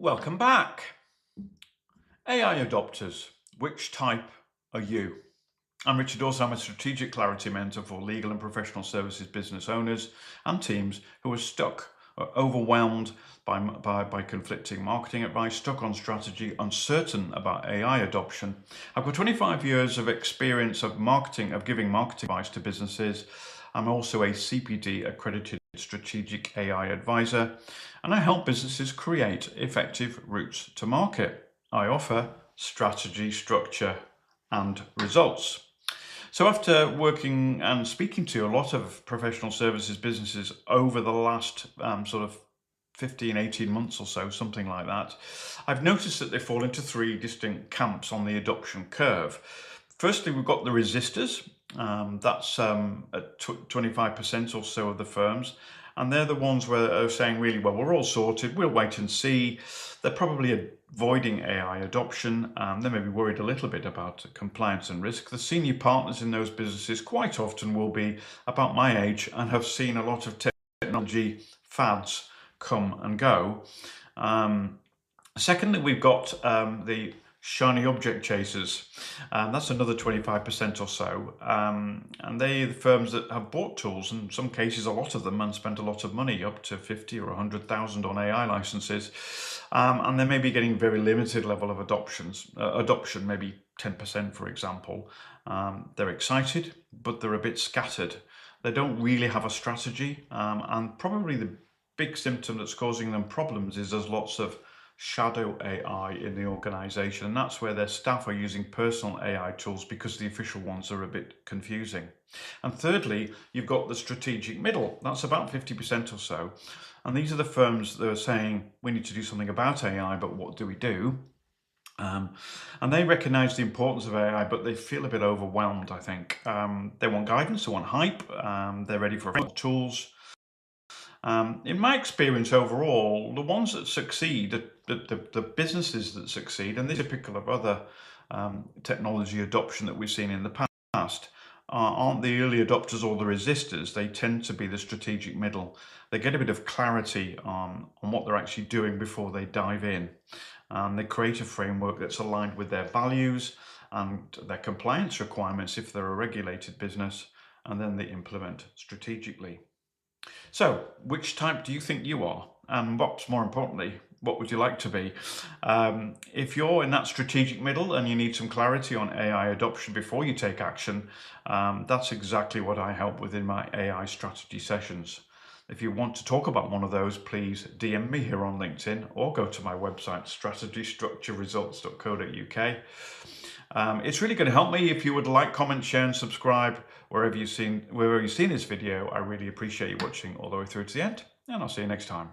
Welcome back. AI adopters, which type are you? I'm Richard Dawson. I'm a strategic clarity mentor for legal and professional services business owners and teams who are stuck or overwhelmed by conflicting marketing advice, stuck on strategy, uncertain about AI adoption. I've got 25 years of experience of giving marketing advice to businesses. I'm also a CPD accredited strategic AI advisor, and I help businesses create effective routes to market. I offer strategy, structure, and results. So after working and speaking to a lot of professional services businesses over the last sort of 15, 18 months or so, something like that, I've noticed that they fall into three distinct camps on the adoption curve. Firstly, we've got the resistors. That's at 25% or so of the firms. And they're the ones where are saying, really, well, we're all sorted, we'll wait and see. They're probably avoiding AI adoption. They may be worried a little bit about compliance and risk. The senior partners in those businesses quite often will be about my age and have seen a lot of technology fads come and go. Secondly, we've got the shiny object chasers. That's another 25% or so. And they're the firms that have bought tools, in some cases a lot of them, and spent a lot of money, up to 50 or 100,000 on AI licenses. And they may be getting very limited level of adoption, maybe 10%, for example. They're excited, but they're a bit scattered. They don't really have a strategy. And probably the big symptom that's causing them problems is there's lots of shadow AI in the organization, and that's where their staff are using personal AI tools because the official ones are a bit confusing. And thirdly, you've got the strategic middle. That's about 50% or so, and these are the firms that are saying we need to do something about AI, but what do we do? And they recognize the importance of AI, but they feel a bit overwhelmed, I think. They want guidance, they want hype, they're ready for tools. In my experience overall, the ones that succeed, the businesses that succeed, and this is typical of other technology adoption that we've seen in the past, aren't the early adopters or the resistors. They tend to be the strategic middle. They get a bit of clarity on what they're actually doing before they dive in. They create a framework that's aligned with their values and their compliance requirements if they're a regulated business, and then they implement strategically. So, which type do you think you are? And what's more importantly, what would you like to be? If you're in that strategic middle and you need some clarity on AI adoption before you take action, that's exactly what I help with in my AI strategy sessions. If you want to talk about one of those, please DM me here on LinkedIn or go to my website, strategystructureresults.co.uk. It's really going to help me if you would like, comment, share, and subscribe wherever you've seen this video. I really appreciate you watching all the way through to the end, and I'll see you next time.